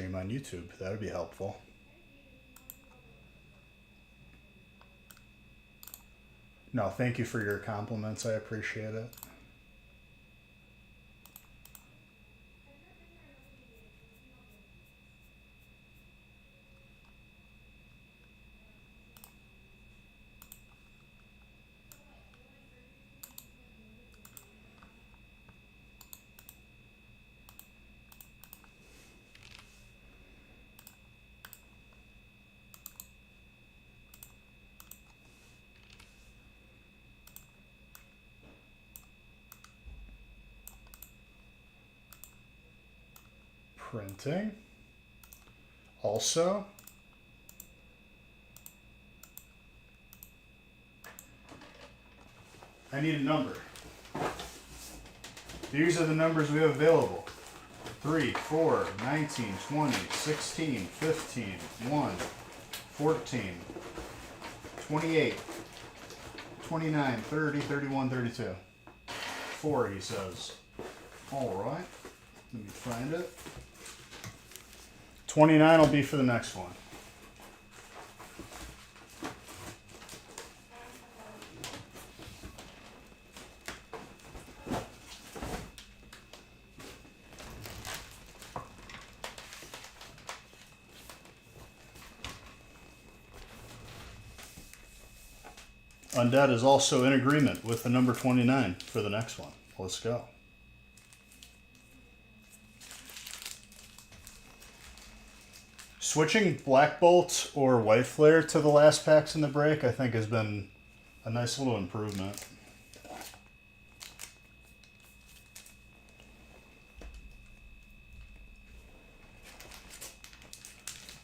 stream on YouTube. That would be helpful. No, thank you for your compliments. I appreciate it. Printing. Also, I need a number. These are the numbers we have available. 3, 4, 19, 20, 16, 15, 1, 14, 28, 29, 30, 31, 32. 4, he says. All right. Let me find it. 29 will be for the next one. Undead is also in agreement with the number 29 for the next one. Let's go. Switching Black Bolt or White Flare to the last packs in the break, I think, has been a nice little improvement.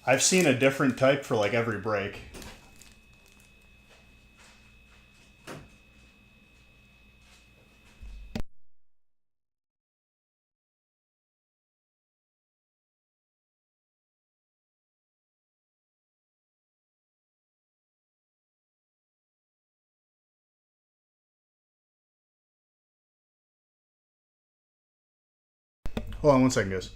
I've seen a different type for like every break. Hold on one second, guys.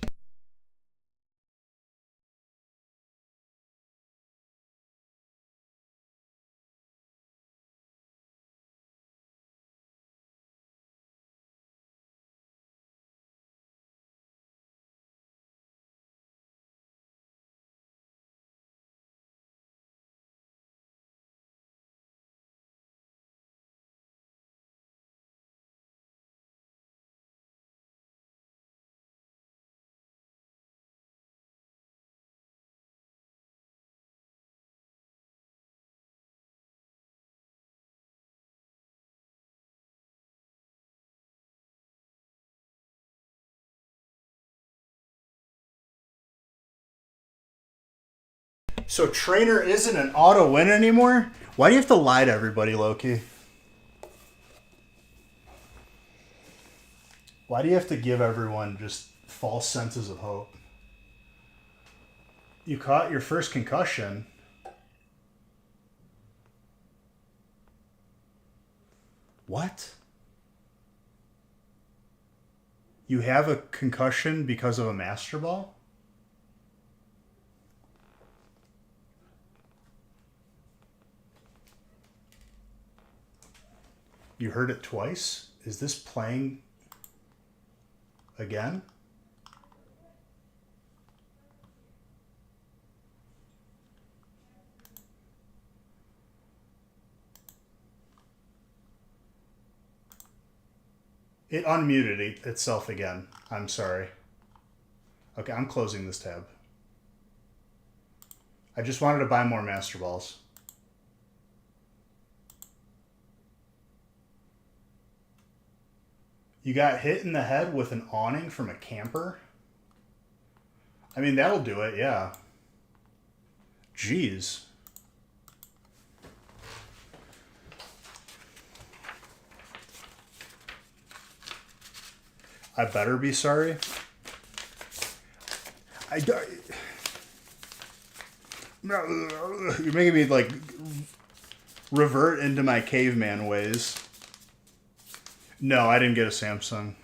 So Trainer isn't an auto win anymore? Why do you have to lie to everybody, Loki? Why do you have to give everyone just false senses of hope? You caught your first concussion. What? You have a concussion because of a Master Ball? You heard it twice? Is this playing again? It unmuted itself again. I'm sorry. Okay, I'm closing this tab. I just wanted to buy more Master Balls. You got hit in the head with an awning from a camper? I mean, that'll do it, yeah. Jeez. I better be sorry. You're making me, like, revert into my caveman ways. No, I didn't get a Samsung.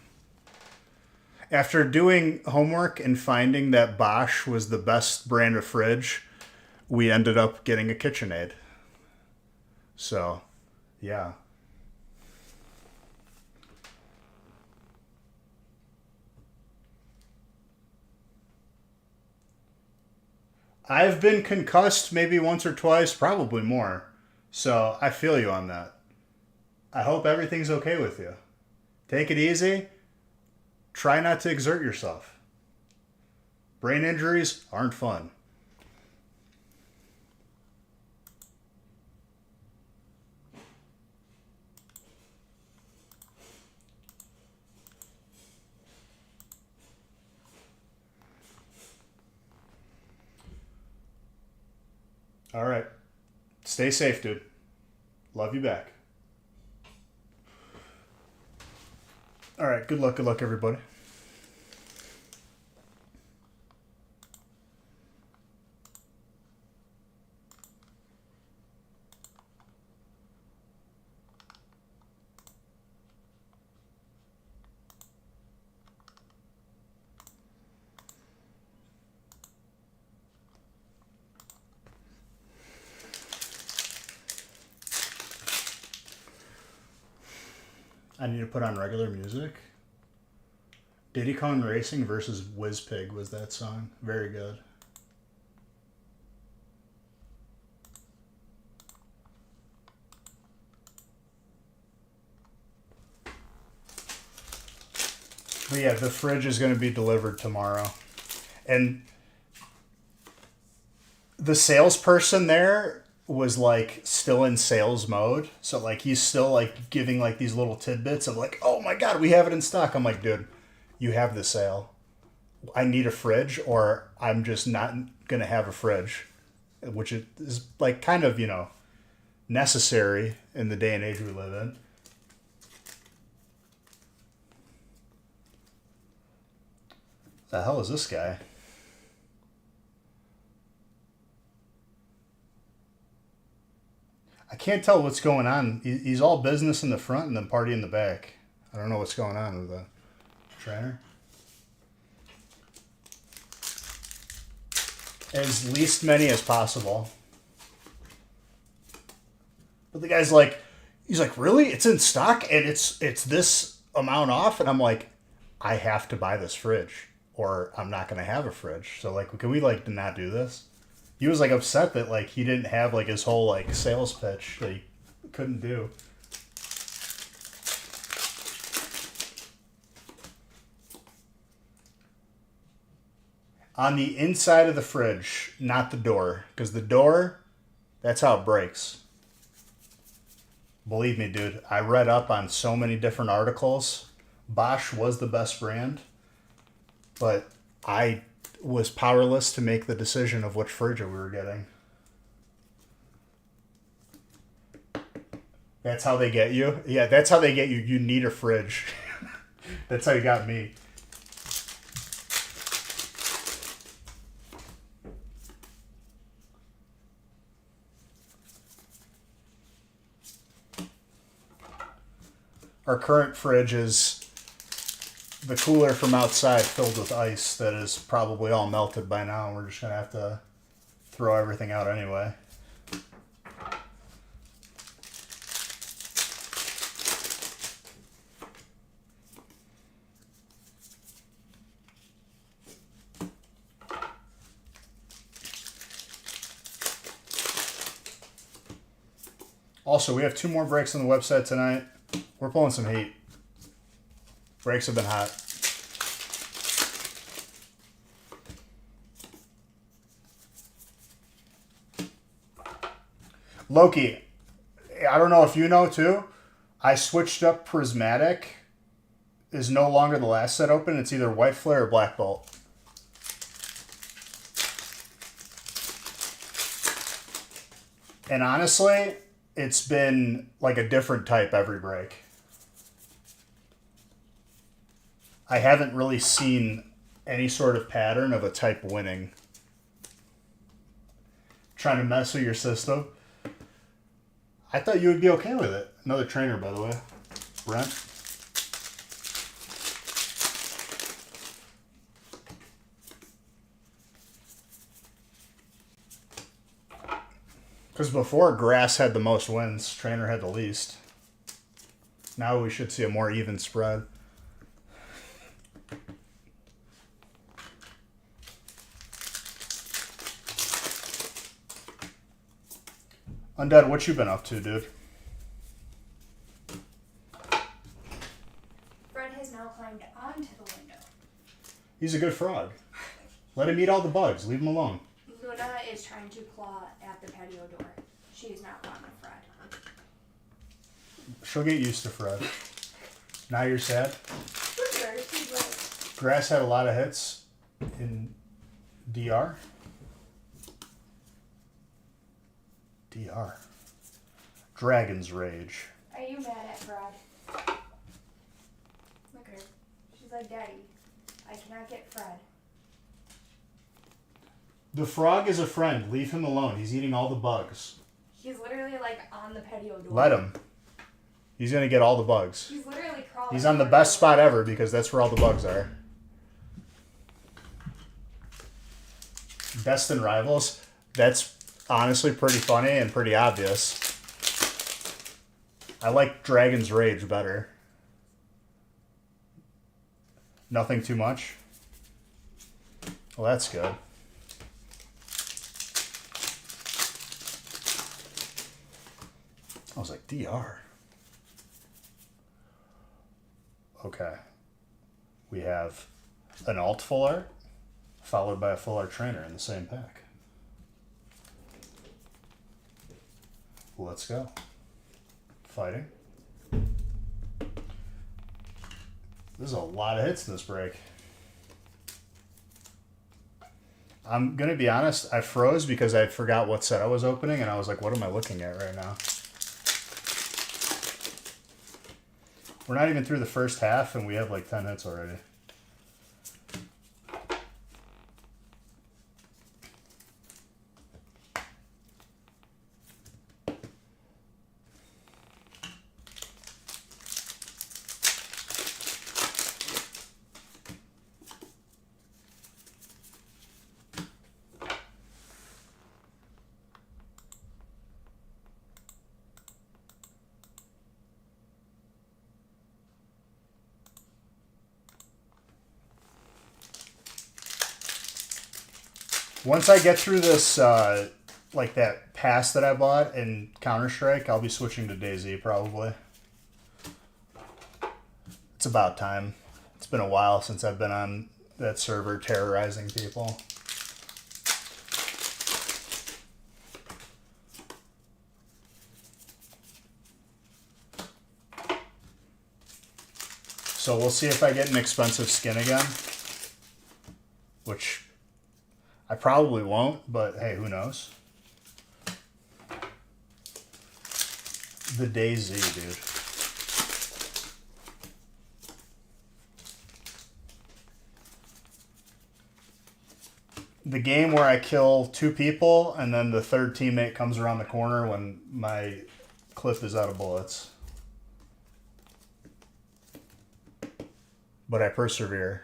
After doing homework and finding that Bosch was the best brand of fridge, we ended up getting a KitchenAid. So, yeah. I've been concussed maybe once or twice, probably more. So I feel you on that. I hope everything's okay with you. Take it easy. Try not to exert yourself. Brain injuries aren't fun. All right. Stay safe, dude. Love you back. All right. Good luck, everybody. I need to put on regular music. Diddy Kong Racing versus Whiz Pig was that song. Very good. But yeah, the fridge is going to be delivered tomorrow. And the salesperson there was like still in sales mode. So like he's still like giving like these little tidbits of like, oh my God, we have it in stock. I'm like, dude, you have the sale. I need a fridge or I'm just not going to have a fridge, which is like kind of, necessary in the day and age we live in. The hell is this guy? I can't tell what's going on. He's all business in the front and then party in the back. I don't know what's going on with the trainer. As least many as possible. But the guy's like, he's like, really? It's in stock and it's this amount off? And I'm like, I have to buy this fridge or I'm not going to have a fridge. So like, can we like not do this? He was like upset that like he didn't have like his whole like sales pitch that he couldn't do. On the inside of the fridge, not the door, because the door, that's how it breaks. Believe me, dude, I read up on so many different articles. Bosch was the best brand, but I was powerless to make the decision of which fridge we were getting. That's how they get you? Yeah, that's how they get you. You need a fridge. That's how you got me. Our current fridge is the cooler from outside filled with ice that is probably all melted by now. We're just going to have to throw everything out anyway. Also, we have 2 more breaks on the website tonight. We're pulling some heat. Breaks have been hot. Loki, I don't know if you know too, I switched up Prismatic. Is no longer the last set open. It's either White Flare or Black Bolt. And honestly, it's been like a different type every break. I haven't really seen any sort of pattern of a type winning. Trying to mess with your system. I thought you would be okay with it. Another trainer, by the way. Brent. Because before, grass had the most wins, trainer had the least. Now we should see a more even spread. Undead, what you been up to, dude? Fred has now climbed onto the window. He's a good frog. Let him eat all the bugs. Leave him alone. Luna is trying to claw at the patio door. She is not fond of Fred. She'll get used to Fred. Now you're sad? Sure, she's like... Grass had a lot of hits in DR. DR. Dragon's Rage. Are you mad at Fred? Look at her. She's like, Daddy, I cannot get Fred. The frog is a friend. Leave him alone. He's eating all the bugs. He's literally like on the patio door. Let him. He's going to get all the bugs. He's literally crawling. He's on the best spot ever because that's where all the bugs are. Best in Rivals. That's honestly pretty funny and pretty obvious. I like Dragon's Rage better. Nothing too much. Well, that's good. I was like, DR. Okay. We have an alt full art followed by a full art trainer in the same pack. Let's go. Fighting. There's a lot of hits in this break. I'm going to be honest, I froze because I forgot what set I was opening and I was like, what am I looking at right now? We're not even through the first half and we have like 10 hits already. Once I get through this, like that pass that I bought in Counter-Strike, I'll be switching to DayZ probably. It's about time. It's been a while since I've been on that server terrorizing people. So we'll see if I get an expensive skin again, which I probably won't, but hey, who knows? The DayZ, dude. The game where I kill 2 people and then the third teammate comes around the corner when my clip is out of bullets. But I persevere.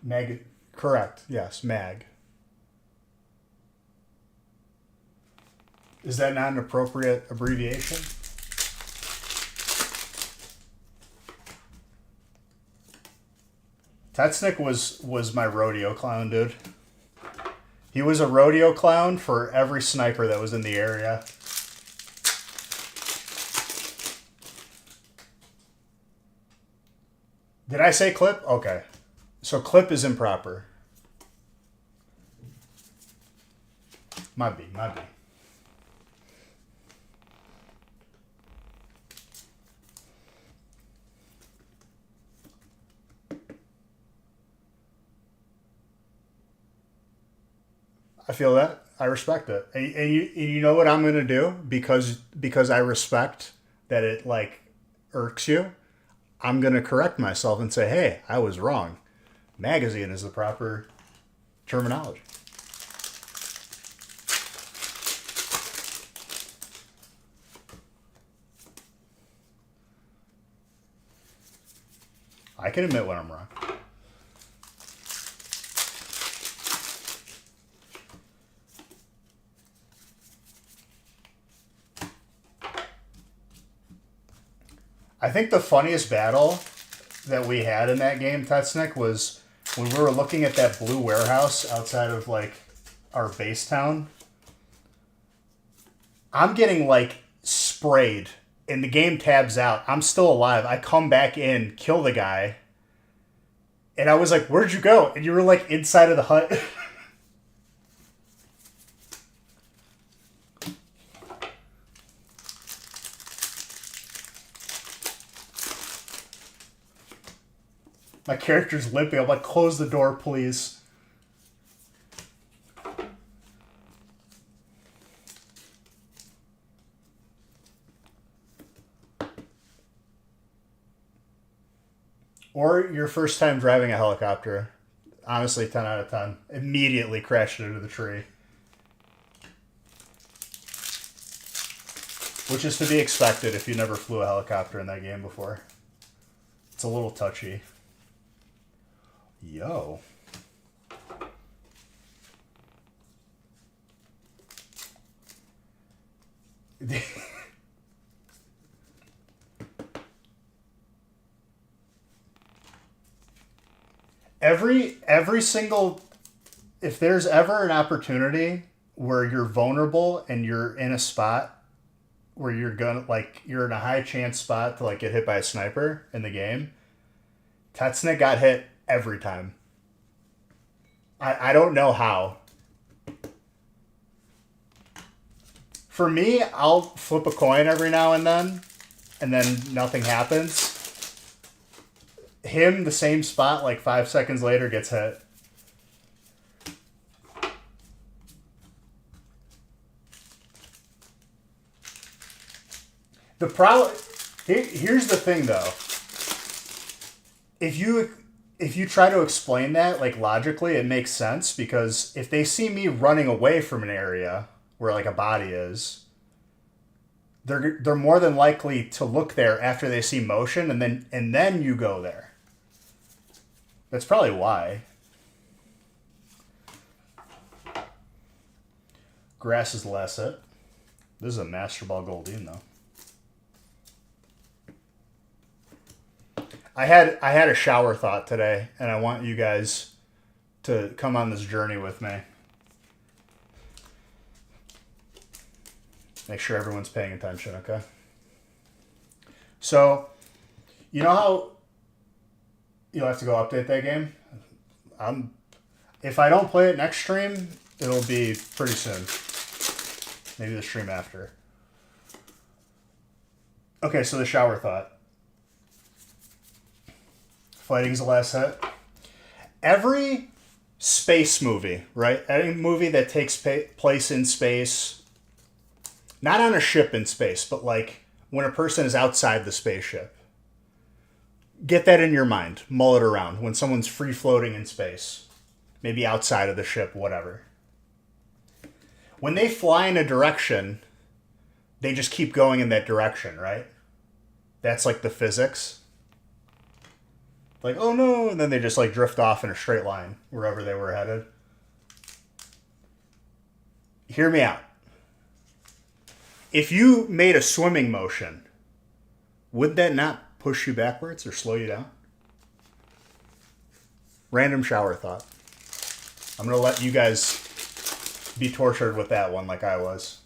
Mag, correct, yes, mag. Is that not an appropriate abbreviation? Tetsnick was my rodeo clown, dude. He was a rodeo clown for every sniper that was in the area. Did I say clip? Okay. So clip is improper. Might be. I feel that. I respect it. And you know what I'm going to do? Because I respect that it like irks you. I'm going to correct myself and say, hey, I was wrong. Magazine is the proper terminology. I can admit when I'm wrong. I think the funniest battle that we had in that game, Tetsnick, was when we were looking at that blue warehouse outside of, like, our base town. I'm getting, like, sprayed, and the game tabs out. I'm still alive. I come back in, kill the guy, and I was like, where'd you go? And you were, like, inside of the hut. My character's limping. I'm like, close the door, please. Or your first time driving a helicopter. Honestly, 10 out of 10. Immediately crashed into the tree. Which is to be expected if you never flew a helicopter in that game before. It's a little touchy. Yo. every single, if there's ever an opportunity where you're vulnerable and you're in a spot where you're gonna, like, you're in a high chance spot to, like, get hit by a sniper in the game, Tetsnick got hit every time. I don't know how. For me, I'll flip a coin every now and then nothing happens. Him, the same spot, like 5 seconds later, gets hit. The problem... Here's the thing, though. If you try to explain that, like, logically, it makes sense, because if they see me running away from an area where, like, a body is, they're more than likely to look there after they see motion, and then you go there. That's probably why. Grass is the last hit. This is a Master Ball Goldine, though. I had a shower thought today, and I want you guys to come on this journey with me. Make sure everyone's paying attention, okay? So, you know how you'll have to go update that game? If I don't play it next stream, it'll be pretty soon. Maybe the stream after. Okay, so the shower thought. Fighting's the last hit. Every space movie, right? Any movie that takes place in space, not on a ship in space, but like when a person is outside the spaceship. Get that in your mind. Mull it around. When someone's free floating in space, maybe outside of the ship, whatever. When they fly in a direction, they just keep going in that direction, right? That's like the physics. Like, oh no, and then they just, like, drift off in a straight line wherever they were headed. Hear me out. If you made a swimming motion, would that not push you backwards or slow you down? Random shower thought. I'm going to let you guys be tortured with that one like I was.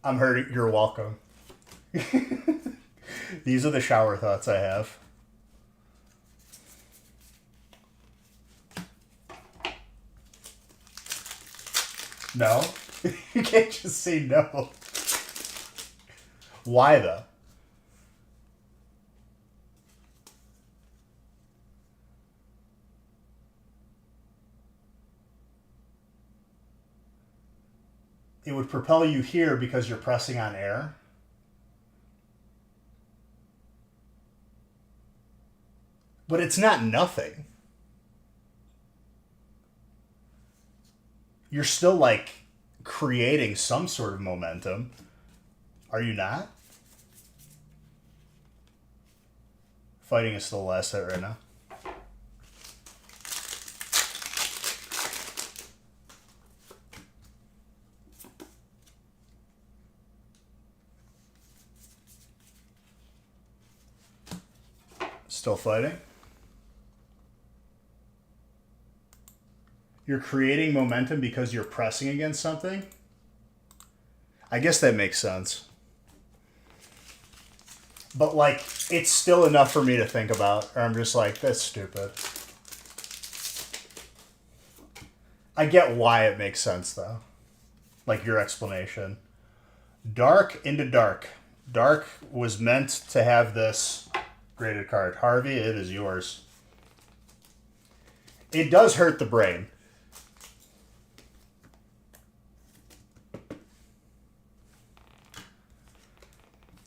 I'm hurting. You're welcome. These are the shower thoughts I have. No? You can't just say no. Why, though? It would propel you here because you're pressing on air. But it's not nothing. you're still like creating some sort of momentum. Are you not? Fighting is still the last hit right now. Still fighting. You're creating momentum because you're pressing against something. I guess that makes sense. But, like, it's still enough for me to think about. Or I'm just like, that's stupid. I get why it makes sense, though. Like, your explanation. Dark into dark. Dark was meant to have this graded card. Harvey, it is yours. It does hurt the brain.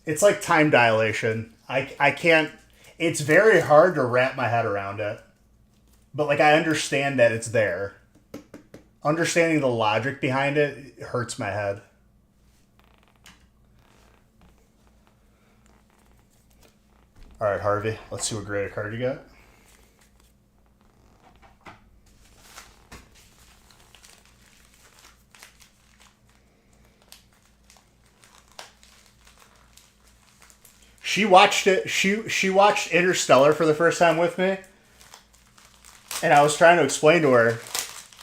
It's like time dilation. I can't... It's very hard to wrap my head around it. But, like, I understand that it's there. Understanding the logic behind it hurts my head. All right, Harvey. Let's see what graded card you got. She watched it. She watched Interstellar for the first time with me, and I was trying to explain to her,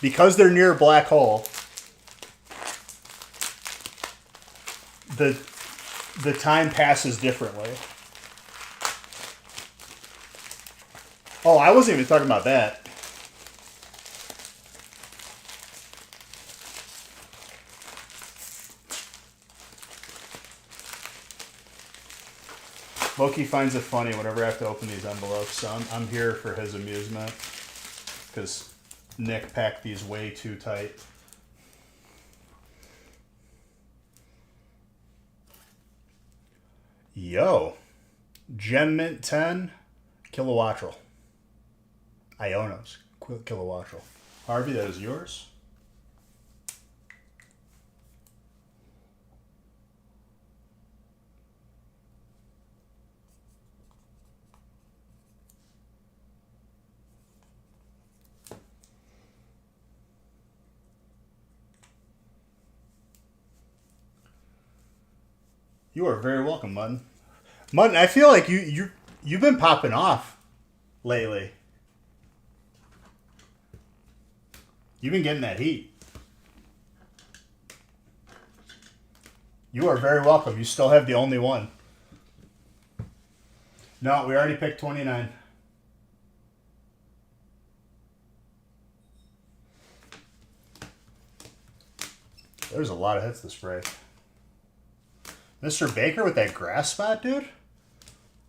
because they're near a black hole, the time passes differently. Oh, I wasn't even talking about that. Loki finds it funny whenever I have to open these envelopes, so I'm here for his amusement. Because Nick packed these way too tight. Yo. Gem Mint 10, Kilowattrel. Ionos, Kilowattrel. Harvey, that is yours. You are very welcome, Mutton. Mutton, I feel like you've been popping off lately. You've been getting that heat. You are very welcome. You still have the only one. No, we already picked 29. There's a lot of hits this break. Mr. Baker with that grass spot, dude?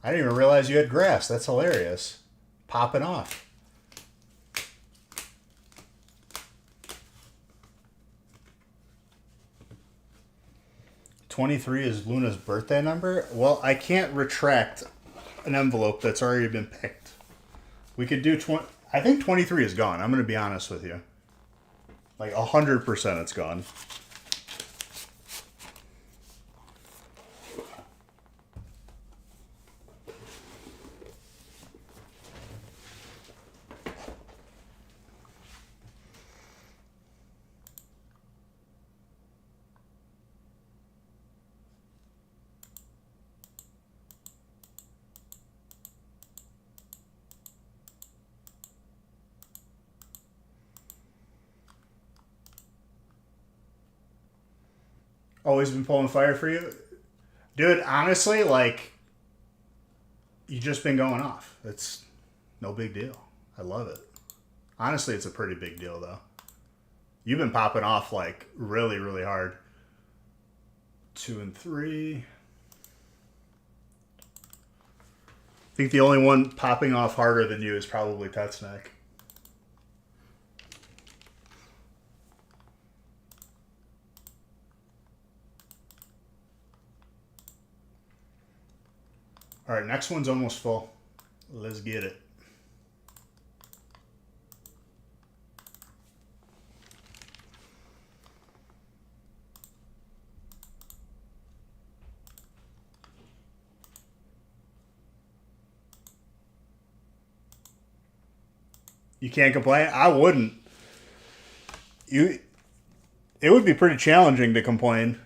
I didn't even realize you had grass. That's hilarious. Popping off. "23 is Luna's birthday number? Well, I can't retract an envelope that's already been picked. We could do 20... I think 23 is gone. I'm going to be honest with you. Like 100% it's gone. Always been pulling fire for you? Dude, honestly, like, you just been going off. It's no big deal. I love it. Honestly, it's a pretty big deal, though. You've been popping off, like, really, really hard. 2 and 3. I think the only one popping off harder than you is probably Tetsnack. All right, next one's almost full. Let's get it. You can't complain? I wouldn't. You. It would be pretty challenging to complain.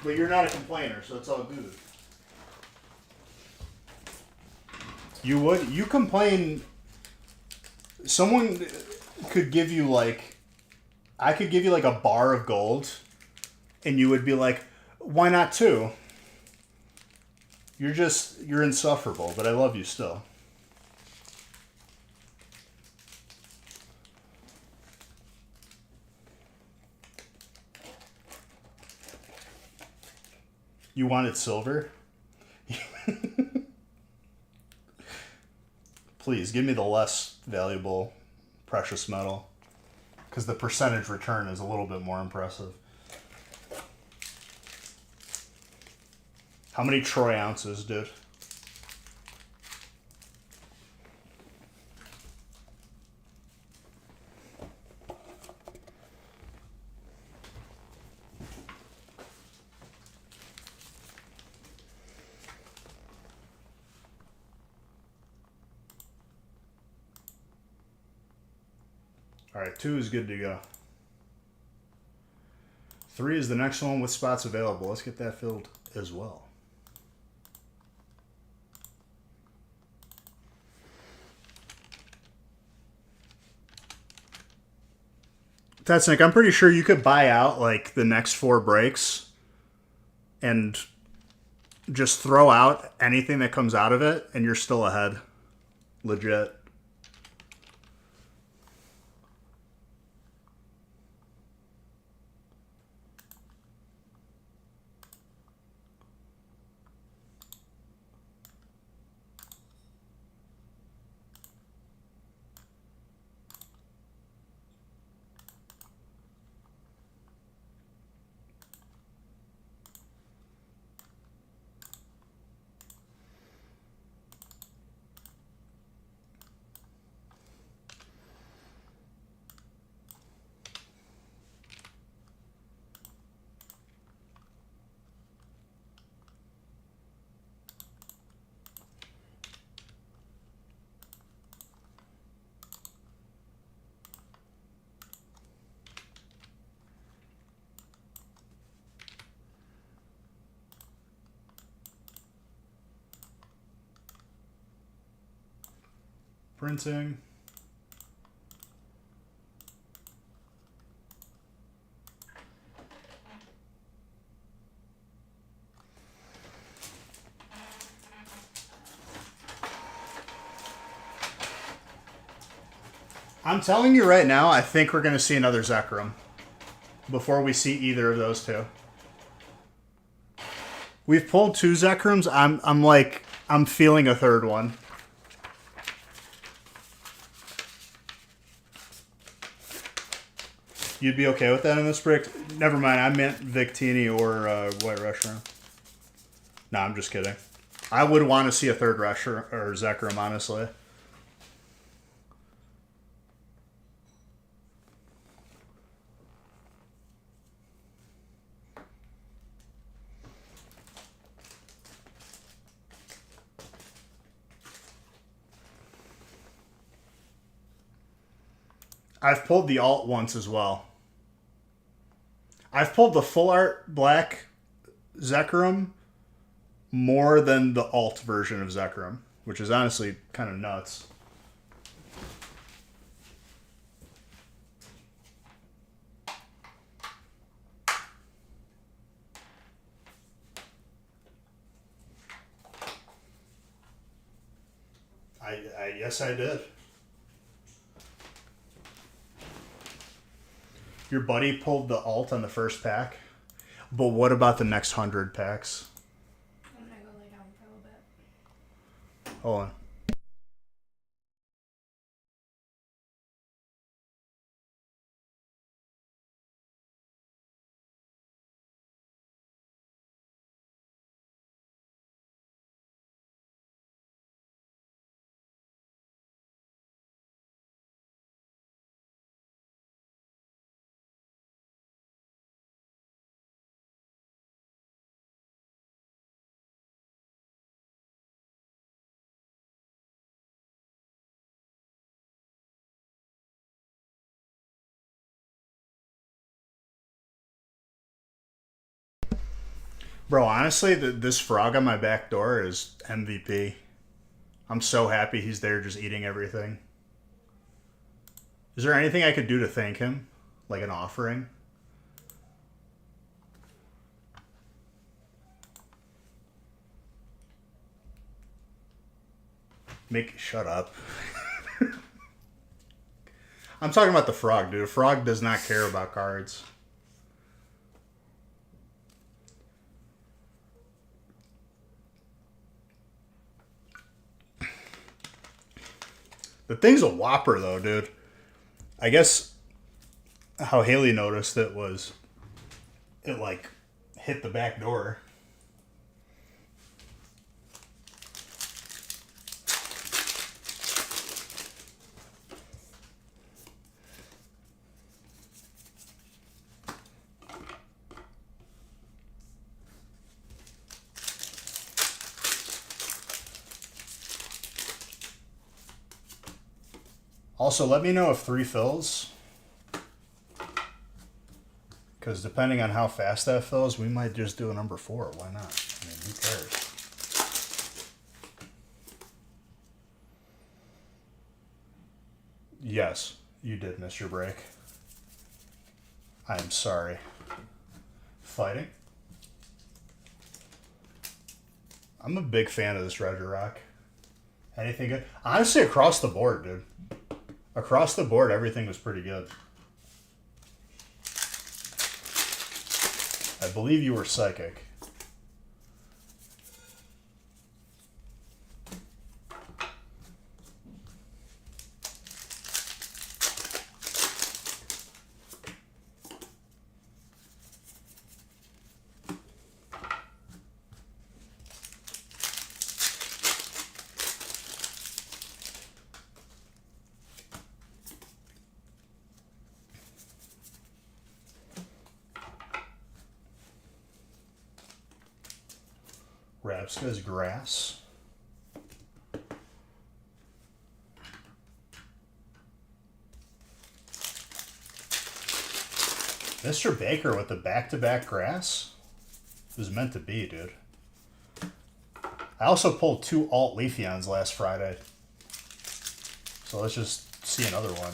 But you're not a complainer, so it's all good. You would? You complain. Someone could give you like. I could give you like a bar of gold, and you would be like, why not two? You're insufferable, but I love you still. You wanted silver? Please, give me the less valuable precious metal. Because the percentage return is a little bit more impressive. How many troy ounces, dude? Alright, 2 is good to go. 3 is the next one with spots available. Let's get that filled as well. That's Nick. I'm pretty sure you could buy out like the next 4 breaks and just throw out anything that comes out of it, and you're still ahead. Legit. Printing. I'm telling you right now, I think we're going to see another Zekrom before we see either of those two. We've pulled 2 Zekroms. I'm feeling a third one. You'd be okay with that in this break? Never mind, I meant Victini or White Restaurant. No, I'm just kidding. I would want to see a third Restaurant or Zekrom, honestly. I've pulled the alt once as well. I've pulled the full art black Zekrom more than the alt version of Zekrom, which is honestly kind of nuts. Yes, I did. Your buddy pulled the alt on the first pack, but what about the next 100 packs? I'm gonna go lay down for a little bit. Hold on. Bro, honestly, this frog on my back door is MVP. I'm so happy he's there just eating everything. Is there anything I could do to thank him? Like an offering? Shut up. I'm talking about the frog, dude. A frog does not care about cards. The thing's a whopper, though, dude. I guess how Haley noticed it was it, like, hit the back door. Also, let me know if 3 fills. Because depending on how fast that fills, we might just do a number 4. Why not? I mean, who cares? Yes, you did miss your break. I am sorry. Fighting? I'm a big fan of this Red Rock. Anything good? Honestly, across the board, dude. Across the board, everything was pretty good. I believe you were psychic. Rabska's grass. Mr. Baker with the back-to-back grass? It was meant to be, dude. I also pulled 2 alt Leafeons last Friday. So let's just see another one.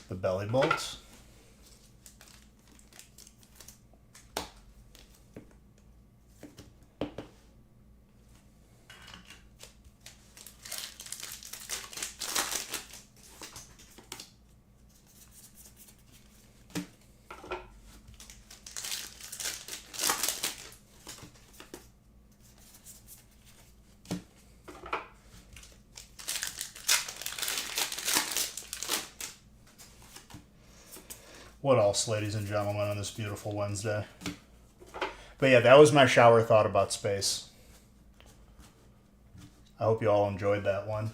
The belly bolts. What else, ladies and gentlemen, on this beautiful Wednesday? But yeah, that was my shower thought about space. I hope you all enjoyed that one.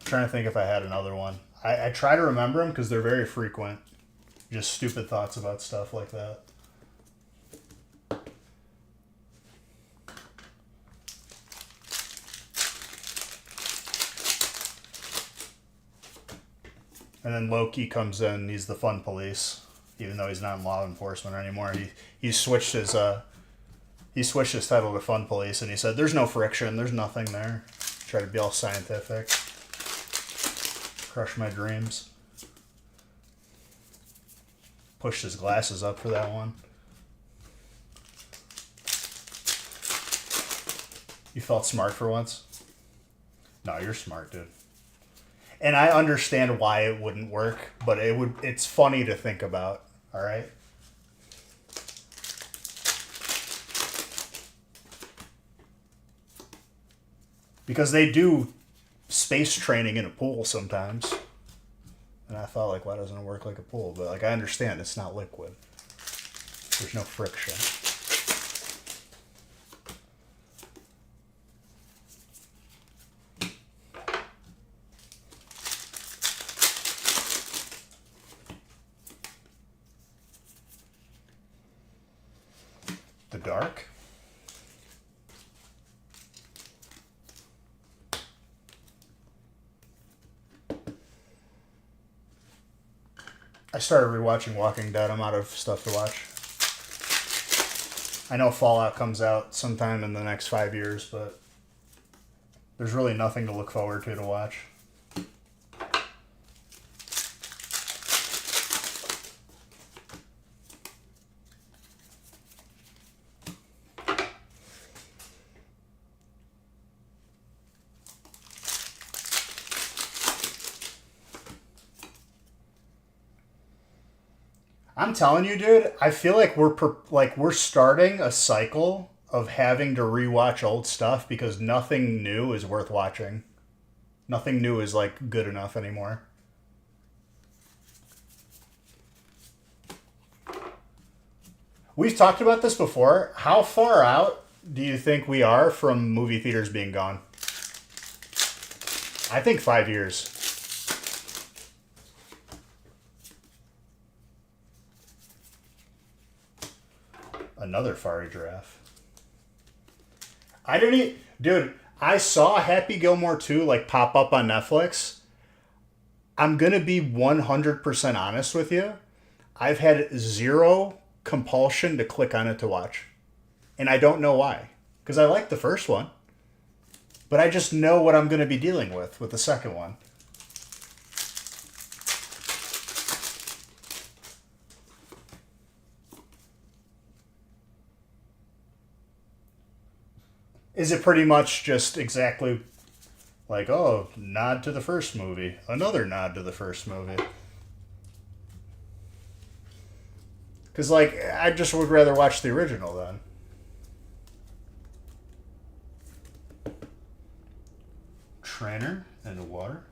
I'm trying to think if I had another one. I try to remember them because they're very frequent. Just stupid thoughts about stuff like that. And then Loki comes in. He's the fun police, even though he's not in law enforcement anymore. He switched his title to fun police, and he said, "There's no friction. There's nothing there." Try to be all scientific. Crush my dreams. Pushed his glasses up for that one. You felt smart for once? No, you're smart, dude. And I understand why it wouldn't work, but it's funny to think about, all right? Because they do space training in a pool sometimes. And I thought, like, why doesn't it work like a pool? But, like, I understand it's not liquid. There's no friction. dark. I started rewatching Walking Dead. I'm out of stuff to watch. I know Fallout comes out sometime in the next 5 years, but there's really nothing to look forward to watch. I'm telling you, dude, I feel like we're starting a cycle of having to rewatch old stuff because nothing new is worth watching. Nothing new is like good enough anymore. We've talked about this before. How far out do you think we are from movie theaters being gone? I think 5 years. Another Fari giraffe. I didn't even... Dude, I saw Happy Gilmore 2 like pop up on Netflix. I'm going to be 100% honest with you. I've had zero compulsion to click on it to watch. And I don't know why. Because I like the first one. But I just know what I'm going to be dealing with the second one. Is it pretty much just exactly like, oh, nod to the first movie, another nod to the first movie? Because, like, I just would rather watch the original then. Trainer in the water.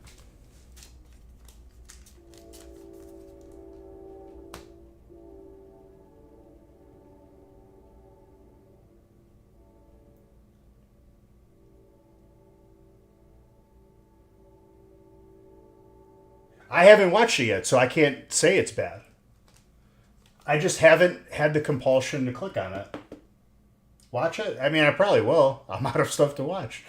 I haven't watched it yet, so I can't say it's bad. I just haven't had the compulsion to click on it. Watch it? I mean, I probably will. I'm out of stuff to watch.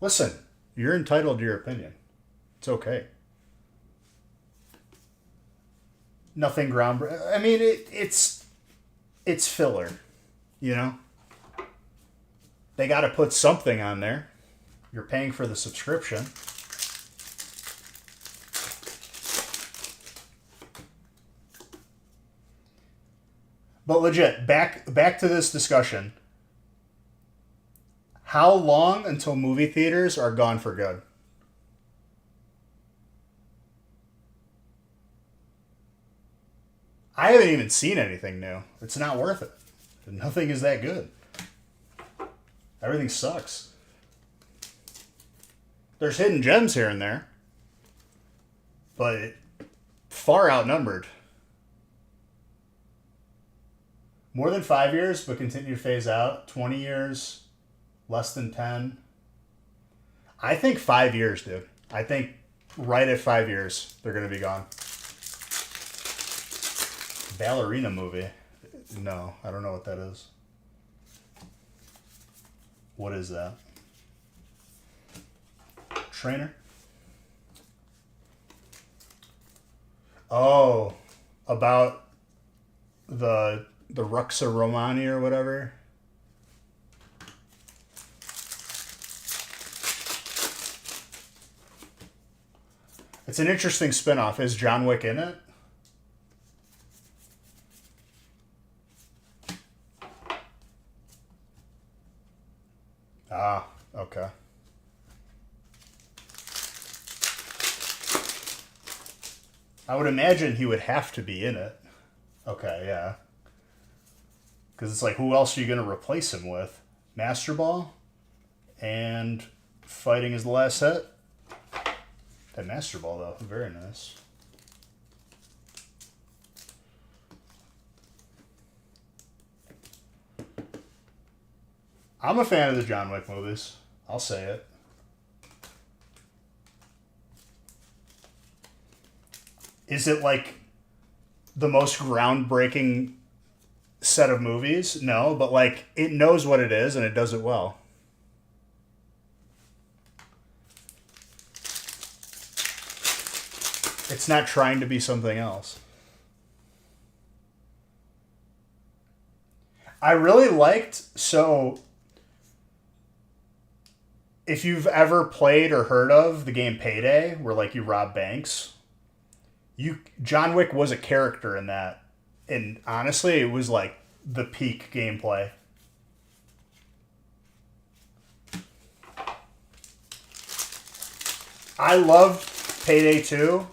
Listen, you're entitled to your opinion. It's okay. Nothing groundbreaking. I mean, it's filler, you know? They got to put something on there. You're paying for the subscription. But legit, back to this discussion. How long until movie theaters are gone for good? I haven't even seen anything new. It's not worth it. Nothing is that good. Everything sucks. There's hidden gems here and there, but far outnumbered. More than 5 years, but continue to phase out. 20 years, less than 10. I think 5 years, dude. I think right at 5 years, they're going to be gone. Ballerina movie. No, I don't know what that is. What is that? Trainer? Oh, about the Ruxa Romani or whatever. It's an interesting spinoff. Is John Wick in it? Ah, okay. I would imagine he would have to be in it. Okay, yeah. Because it's like, who else are you going to replace him with? Master Ball? And Fighting is the Last Hit? That Master Ball, though. Very nice. I'm a fan of the John Wick movies. I'll say it. Is it like the most groundbreaking set of movies? No, but like it knows what it is and it does it well. It's not trying to be something else. I really liked, so if you've ever played or heard of the game Payday, where like you rob banks, John Wick was a character in that. And honestly, it was like the peak gameplay. I loved Payday 2.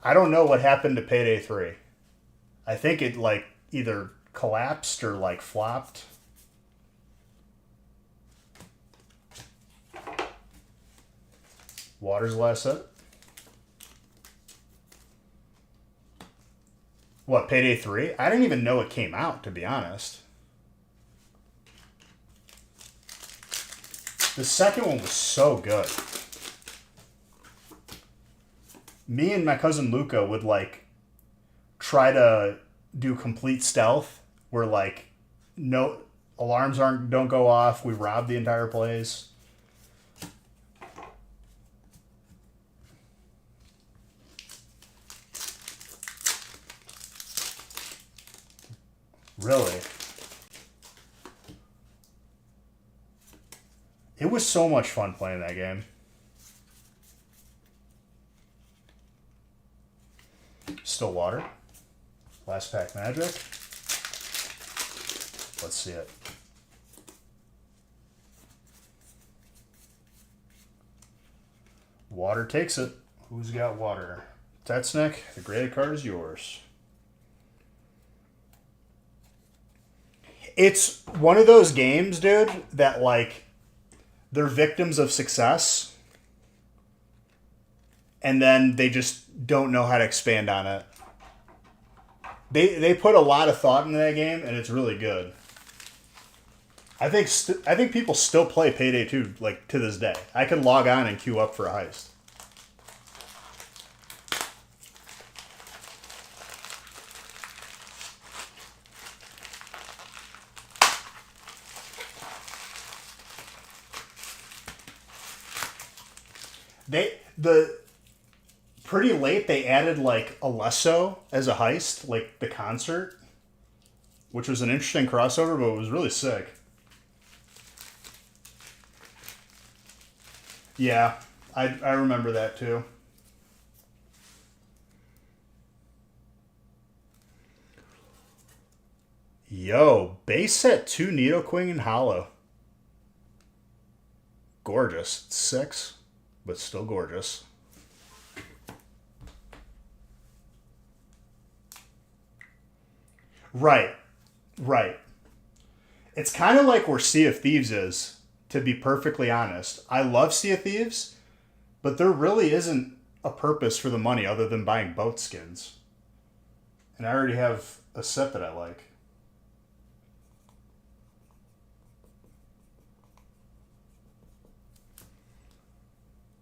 I don't know what happened to Payday 3. I think it like either collapsed or like flopped. Water's the last set. What, Payday 3? I didn't even know it came out, to be honest. The second one was so good. Me and my cousin Luca would like try to do complete stealth where like no alarms don't go off. We rob the entire place. Really? It was so much fun playing that game. Still water. Last pack magic. Let's see it. Water takes it. Who's got water? Tetsnick, the graded card is yours. It's one of those games, dude, that like they're victims of success and then they just don't know how to expand on it. They put a lot of thought into that game and it's really good. I think people still play Payday 2 like to this day. I can log on and queue up for a heist. Pretty late they added like Alesso as a heist, like the concert, which was an interesting crossover, but it was really sick. Yeah, I remember that too. Yo, base set 2 Nidoqueen and Hollow. Gorgeous. It's 6, but still gorgeous. Right. It's kind of like where Sea of Thieves is, to be perfectly honest. I love Sea of Thieves, but there really isn't a purpose for the money other than buying boat skins. And I already have a set that I like.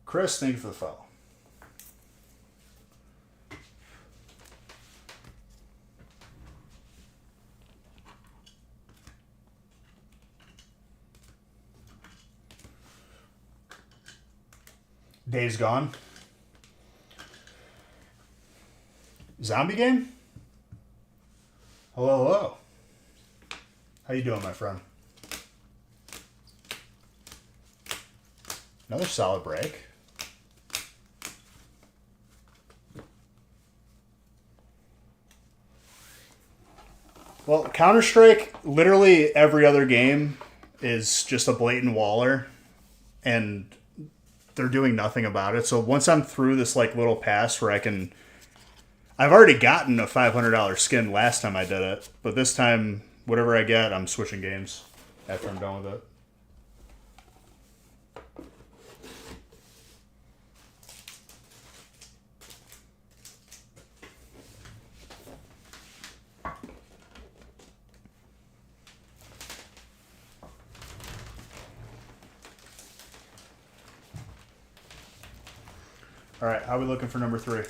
Chris, thank you for the follow. Days Gone. Zombie game? Hello. How you doing, my friend? Another solid break. Well, Counter-Strike, literally every other game is just a blatant waller, and they're doing nothing about it. So once I'm through this like little pass where I've already gotten a $500 skin last time I did it, but this time, whatever I get, I'm switching games after I'm done with it. All right, how are we looking for number 3?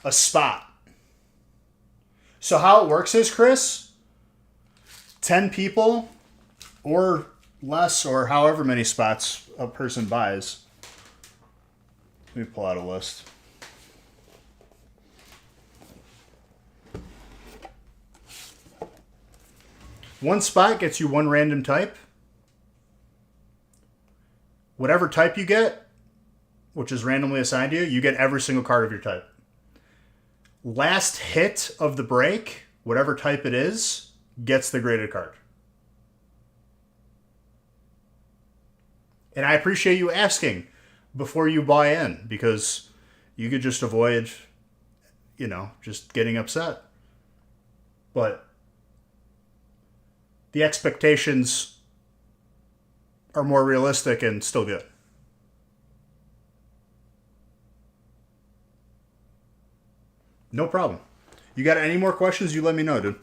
A spot. So how it works is, Chris, 10 people or less or however many spots a person buys. Let me pull out a list. One spot gets you one random type. Whatever type you get, which is randomly assigned to you, you get every single card of your type. Last hit of the break, whatever type it is, gets the graded card. And I appreciate you asking before you buy in, because you could just avoid, just getting upset. But the expectations are more realistic and still good. No problem. You got any more questions, you let me know, dude.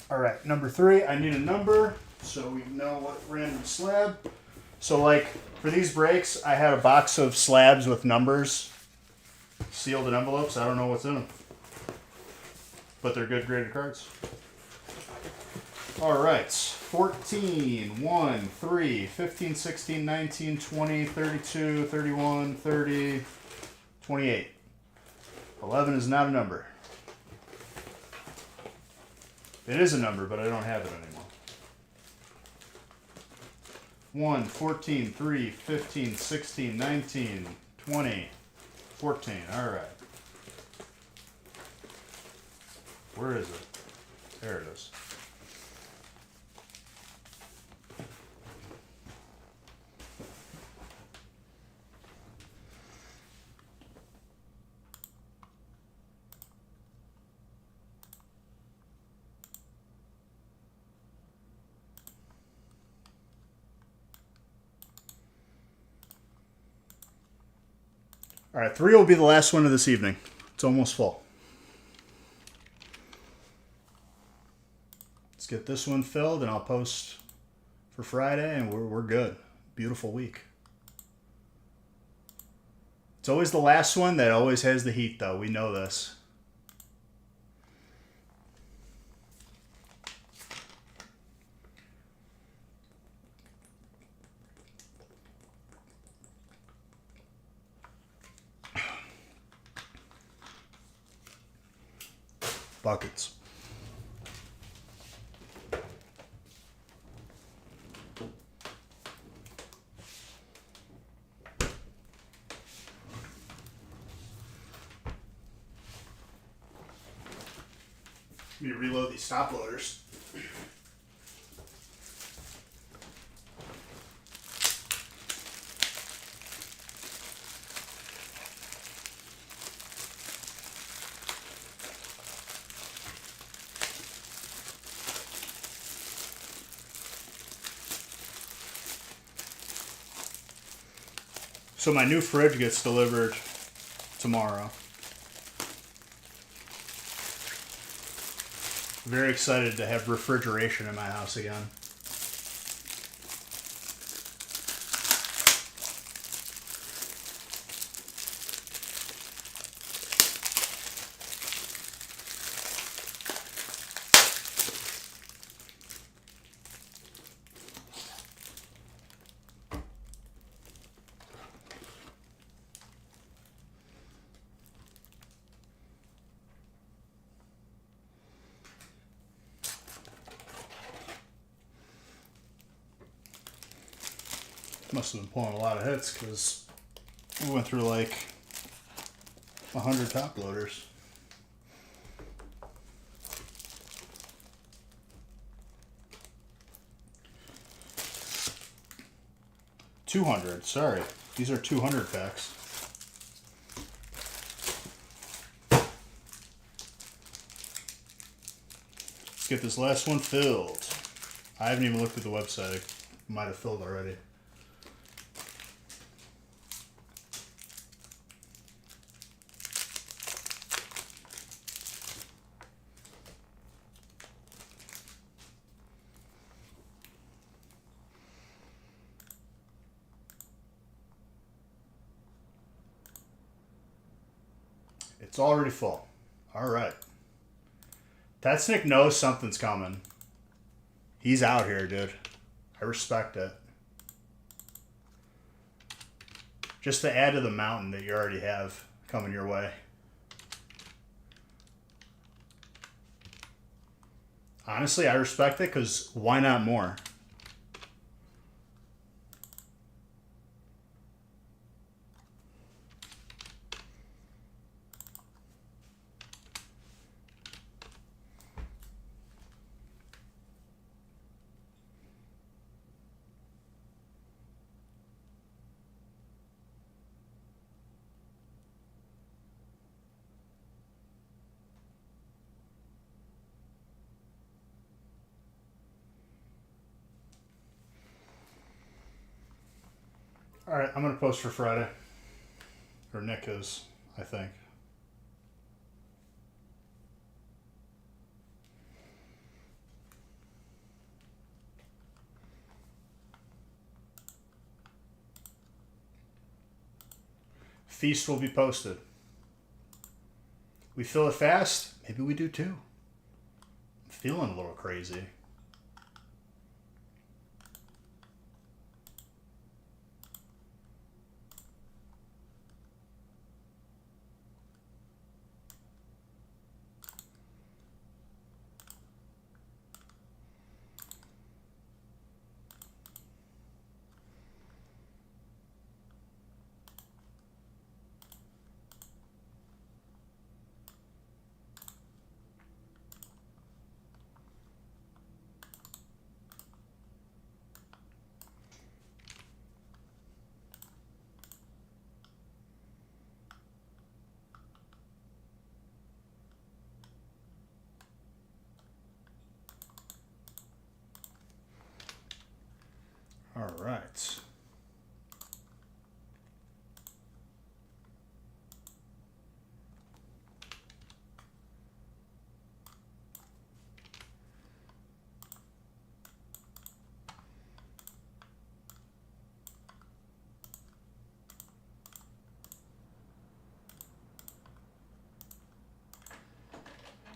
All right, number 3, I need a number so we know what random slab. So like for these breaks, I had a box of slabs with numbers sealed in envelopes. I don't know what's in them, but they're good graded cards. All right, 14, 1, 3, 15, 16, 19, 20, 32, 31, 30, 28. 11 is not a number. It is a number, but I don't have it anymore. 1, 14, 3, 15, 16, 19, 20, 14. All right. Where is it? There it is. All right, 3 will be the last one of this evening. It's almost full. Let's get this one filled, and I'll post for Friday, and we're good. Beautiful week. It's always the last one that always has the heat, though. We know this. Buckets. Let me reload these stop loaders. So my new fridge gets delivered tomorrow. Very excited to have refrigeration in my house again. Must have been pulling a lot of hits because We went through like 100 top loaders. $200. Sorry, these are 200 packs. Let's get this last one filled. I haven't even looked at the website. It might have filled already. It's already full. All right. Tetsnick knows something's coming. He's out here, dude. I respect it. Just to add to the mountain that you already have coming your way. Honestly, I respect it because why not more? All right, I'm going to post for Friday. Or Nick is, I think. Feast will be posted. We fill it fast? Maybe we do too. I'm feeling a little crazy. All right.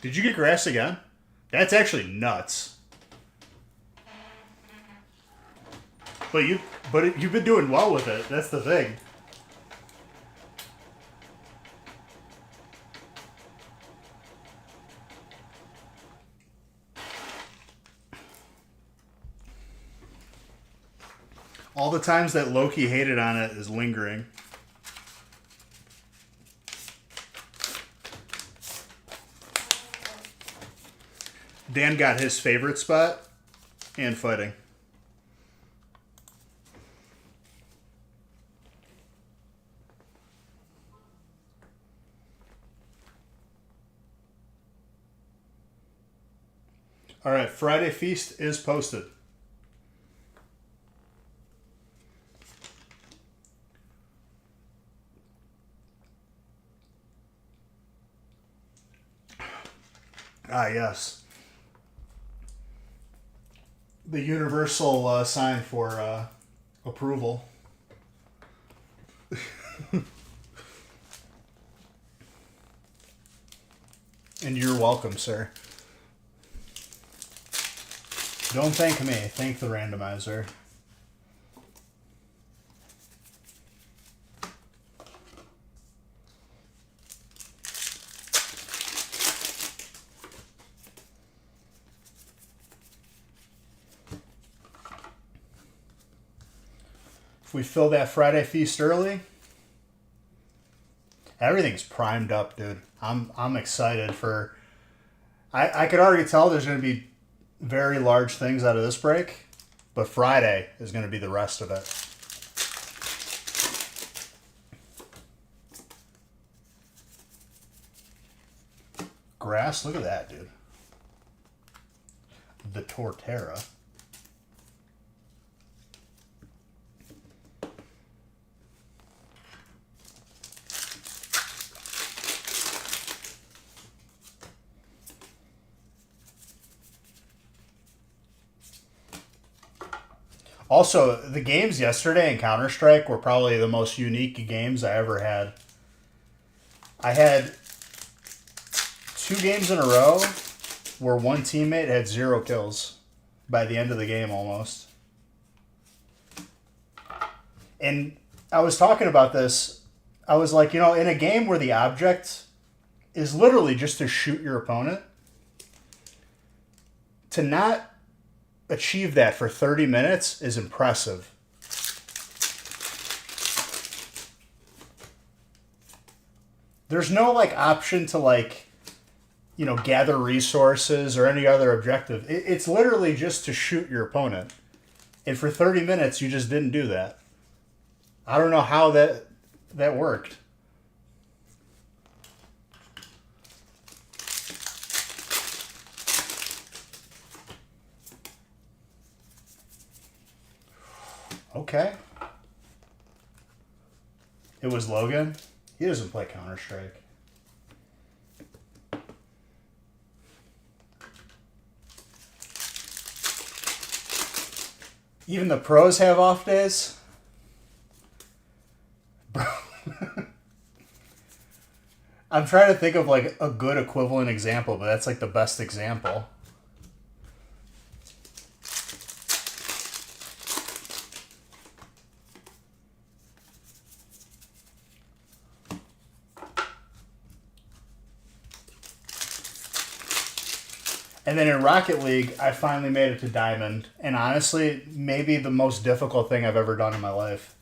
Did you get grass again? That's actually nuts. But you've been doing well with it. That's the thing. All the times that Loki hated on it is lingering. Dan got his favorite spot and fighting. All right, Friday Feast is posted. Ah, yes. The universal sign for approval. And you're welcome, sir. Don't thank me. Thank the randomizer. If we fill that Friday Feast early, Everything's primed up, dude. I'm excited for. I could already tell there's going to be very large things out of this break, but Friday is going to be the rest of it. Grass, look at that, dude. The Torterra. Also, the games yesterday in Counter-Strike were probably the most unique games I ever had. I had 2 games in a row where one teammate had 0 kills by the end of the game almost. And I was talking about this. I was like, in a game where the object is literally just to shoot your opponent, to not achieve that for 30 minutes is impressive. There's no option to gather resources or any other objective. It's literally just to shoot your opponent. And for 30 minutes you just didn't do that. I don't know how that worked. Okay. It was Logan. He doesn't play Counter-Strike. Even the pros have off days? Bro. I'm trying to think of a good equivalent example, but that's the best example. And then in Rocket League, I finally made it to Diamond. And honestly, maybe the most difficult thing I've ever done in my life.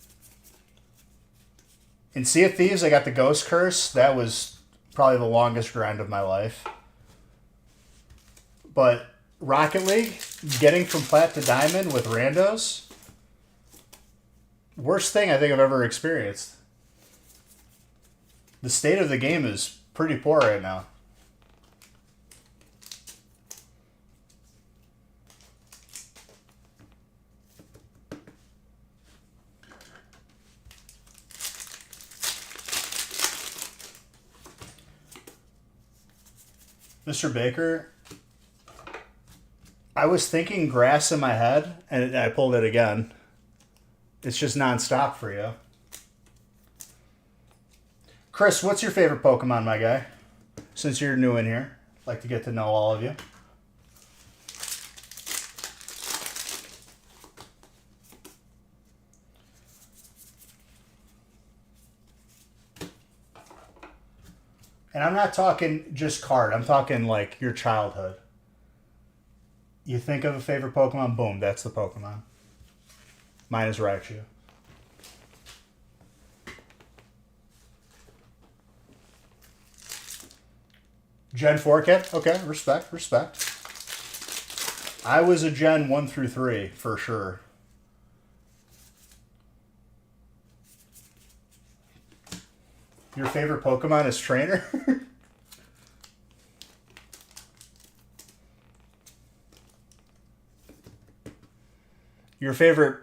In Sea of Thieves, I got the Ghost Curse. That was probably the longest grind of my life. But Rocket League, getting from Plat to Diamond with randos, worst thing I think I've ever experienced. The state of the game is pretty poor right now. Mr. Baker, I was thinking grass in my head, and I pulled it again. It's just nonstop for you. Chris, what's your favorite Pokemon, my guy? Since you're new in here, I'd like to get to know all of you. And I'm not talking just card. I'm talking your childhood. You think of a favorite Pokemon, boom, that's the Pokemon. Mine is Raichu. Gen 4 kid? Okay, respect. I was a Gen 1 through 3, for sure. Your favorite Pokemon is Trainer? Your favorite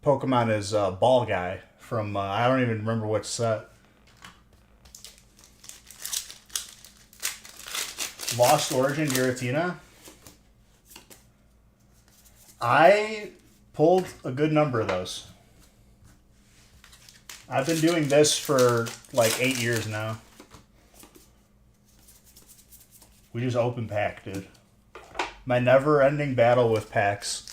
Pokemon is Ball Guy from, I don't even remember which set. Lost Origin Giratina? I pulled a good number of those. I've been doing this for 8 years now. We just open pack, dude. My never-ending battle with packs.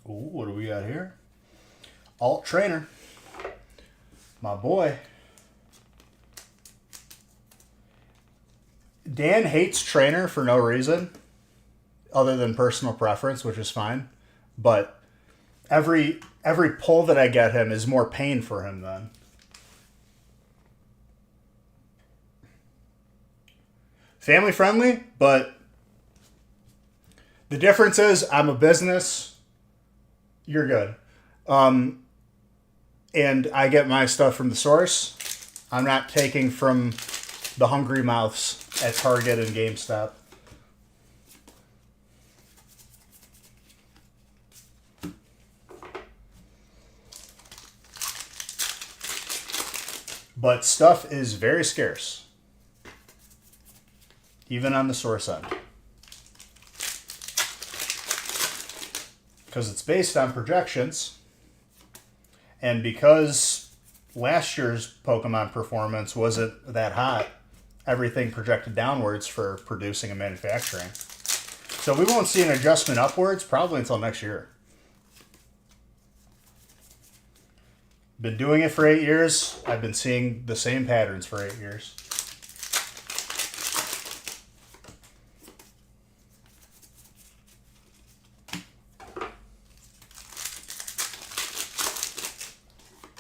Ooh, what do we got here? Alt Trainer. My boy. Dan hates Trainer for no reason other than personal preference, which is fine. But every pull that I get him is more pain for him then. Family friendly, but the difference is I'm a business. You're good. And I get my stuff from the source. I'm not taking from the hungry mouths at Target and GameStop. But stuff is very scarce, even on the source end. Because it's based on projections, and because last year's Pokemon performance wasn't that hot, everything projected downwards for producing and manufacturing. So we won't see an adjustment upwards probably until next year. Been doing it for 8 years. I've been seeing the same patterns for 8 years.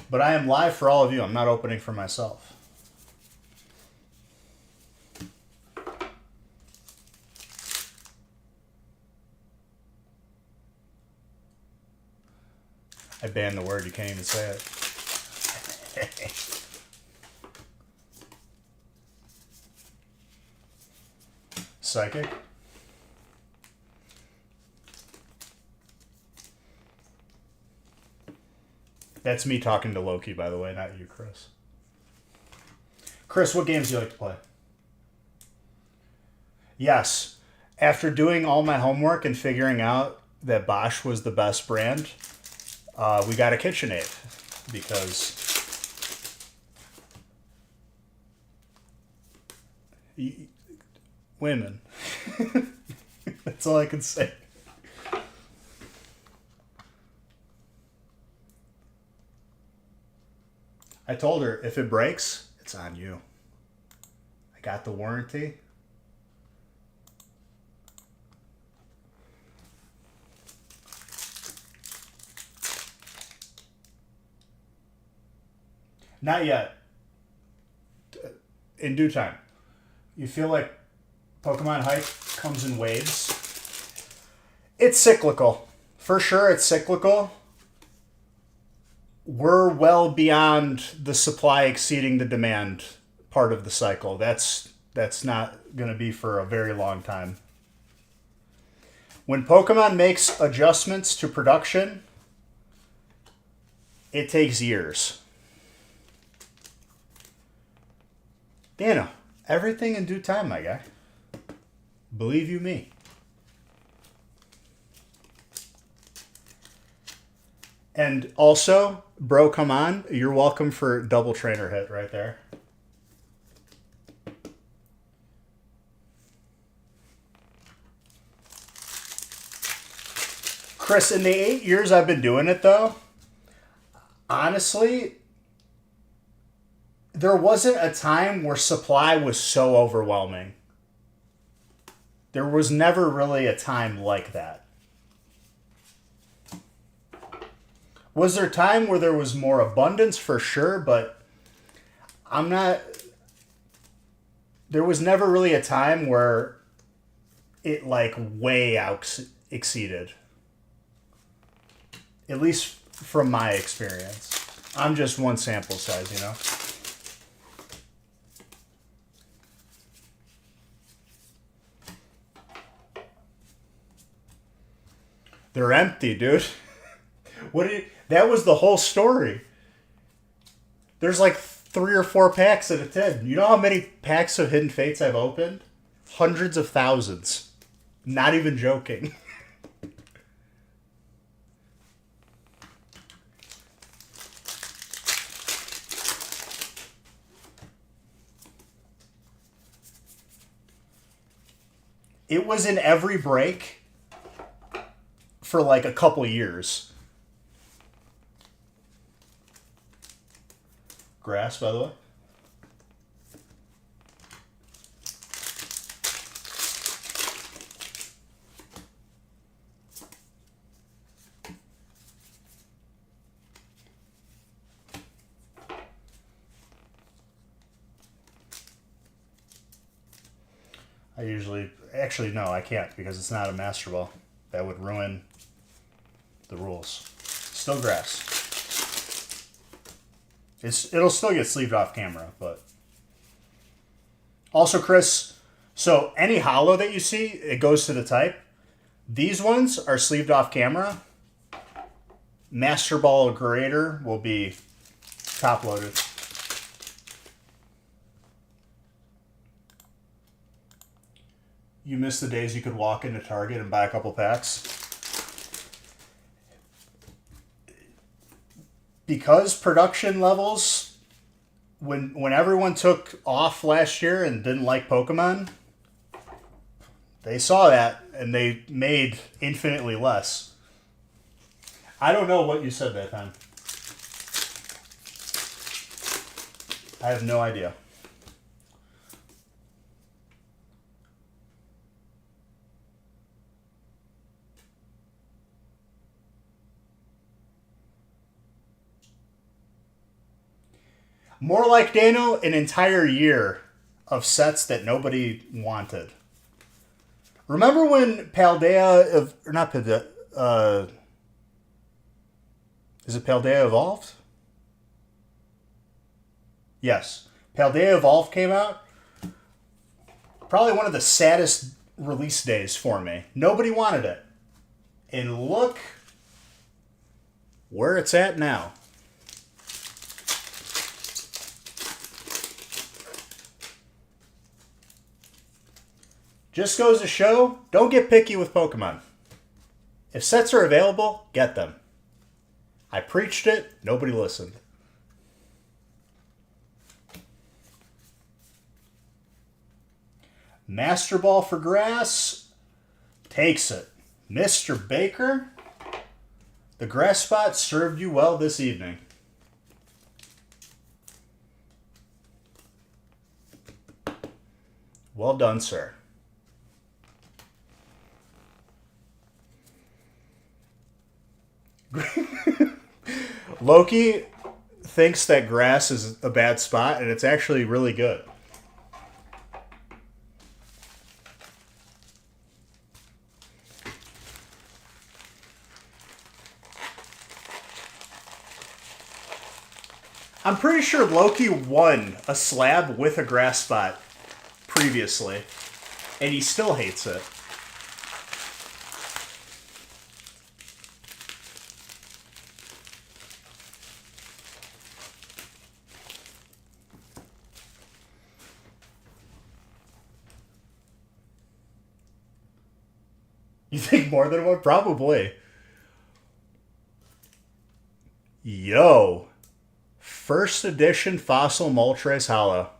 But I am live for all of you. I'm not opening for myself. I banned the word. You can't even say it. Psychic. That's me talking to Loki, by the way, not you, Chris. Chris, what games do you like to play? Yes. After doing all my homework and figuring out that Bosch was the best brand, we got a KitchenAid because women. That's all I can say. I told her, if it breaks, it's on you. I got the warranty. Not yet. In due time. You feel like Pokemon hype comes in waves. It's cyclical. For sure, it's cyclical. We're well beyond the supply exceeding the demand part of the cycle. That's not going to be for a very long time. When Pokemon makes adjustments to production, it takes years. Dana, everything in due time, my guy. Believe you me. And also, bro, come on. You're welcome for double trainer hit right there. Chris, in the 8 years I've been doing it, though, honestly, there wasn't a time where supply was so overwhelming. There was never really a time like that. Was there a time where there was more abundance? For sure, but there was never really a time where it like way out exceeded. At least from my experience. I'm just one sample size, you know? They're empty, dude. That was the whole story. There's like 3 or 4 packs at a tin. You know how many packs of Hidden Fates I've opened? Hundreds of thousands. Not even joking. It was in every break for like a couple years. Grass, by the way. I usually, actually no, I can't because it's not a master ball. That would ruin the rules. Still grass. It'll still get sleeved off camera, but also, Chris, so any hollow that you see, it goes to the type. These ones are sleeved off camera. Master ball grader will be top loaded. You miss the days you could walk into Target and buy a couple packs. Because production levels, when everyone took off last year and didn't like Pokemon, they saw that and they made infinitely less. I don't know what you said that time. I have no idea. More like, Dano, an entire year of sets that nobody wanted. Remember when Paldea, or not Paldea, is it Paldea Evolved? Yes. Paldea Evolved came out. Probably one of the saddest release days for me. Nobody wanted it. And look where it's at now. Just goes to show, don't get picky with Pokemon. If sets are available, get them. I preached it, nobody listened. Master Ball for grass takes it. Mr. Baker, the grass spot served you well this evening. Well done, sir. Loki thinks that grass is a bad spot, and it's actually really good. I'm pretty sure Loki won a slab with a grass spot previously, and he still hates it. You think more than one? Probably. Yo. First edition Fossil Moltres Hollow.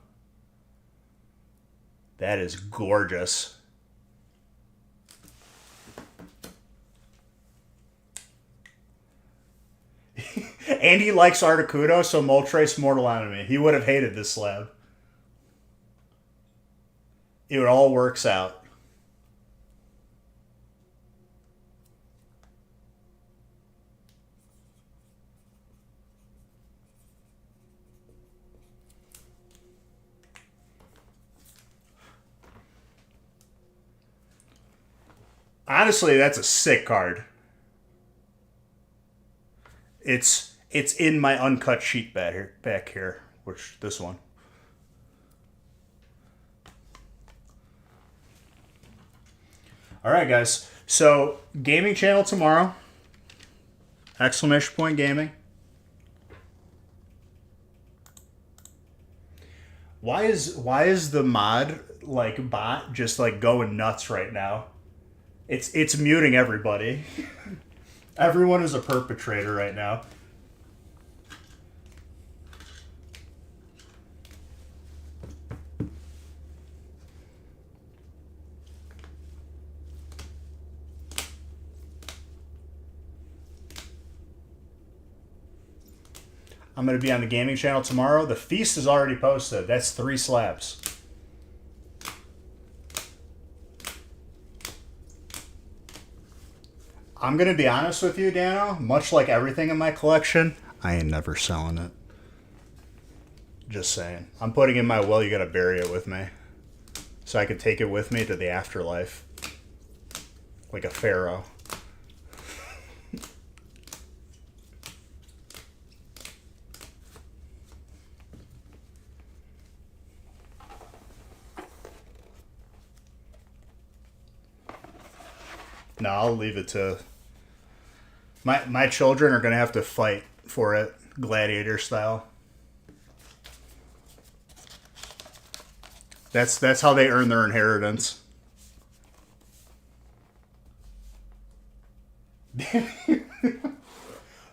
That is gorgeous. And he likes Articuno, so Moltres Mortal Enemy. He would have hated this slab. It all works out. Honestly, that's a sick card. It's in my uncut sheet back here, which this one. All right, guys. So, gaming channel tomorrow. Exclamation point gaming. Why is the mod like bot just like going nuts right now? It's muting everybody. Everyone is a perpetrator right now. I'm going to be on the gaming channel tomorrow. The feast is already posted. That's 3 slabs. I'm going to be honest with you, Dano. Much like everything in my collection, I ain't never selling it. Just saying. I'm putting in my will. You got to bury it with me. So I could take it with me to the afterlife. Like a pharaoh. No, I'll leave it to... My children are going to have to fight for it, gladiator style. That's how they earn their inheritance.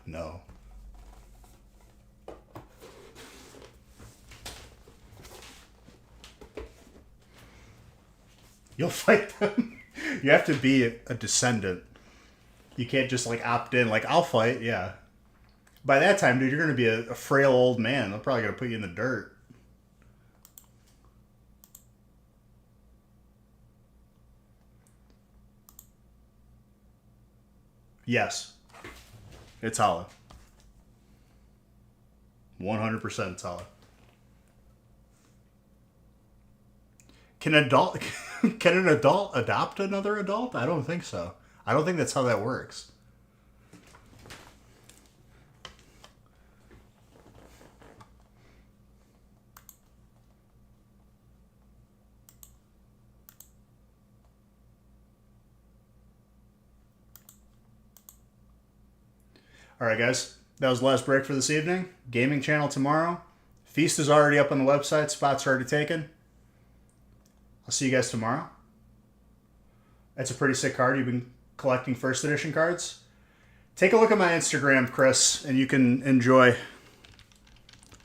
No. You'll fight them. You have to be a descendant. You can't just like opt in. Like, I'll fight, yeah. By that time, dude, you're going to be a frail old man. They're probably going to put you in the dirt. Yes. It's hollow. 100% it's hollow. Can an adult adopt another adult? I don't think so. I don't think that's how that works. All right, guys. That was the last break for this evening. Gaming channel tomorrow. Feast is already up on the website. Spots are already taken. I'll see you guys tomorrow. That's a pretty sick card. You've been collecting first edition cards. Take a look at my Instagram, Chris, and you can enjoy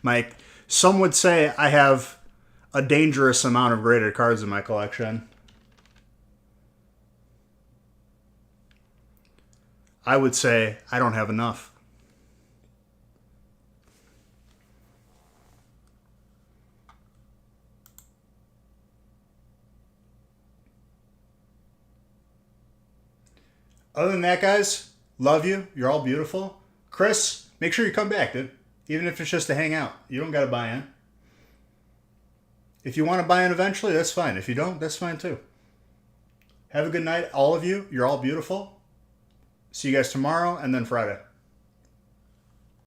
my... Some would say I have a dangerous amount of graded cards in my collection. I would say I don't have enough. Other than that, guys, love you. You're all beautiful. Chris, make sure you come back, dude. Even if it's just to hang out. You don't got to buy in. If you want to buy in eventually, that's fine. If you don't, that's fine too. Have a good night, all of you. You're all beautiful. See you guys tomorrow and then Friday.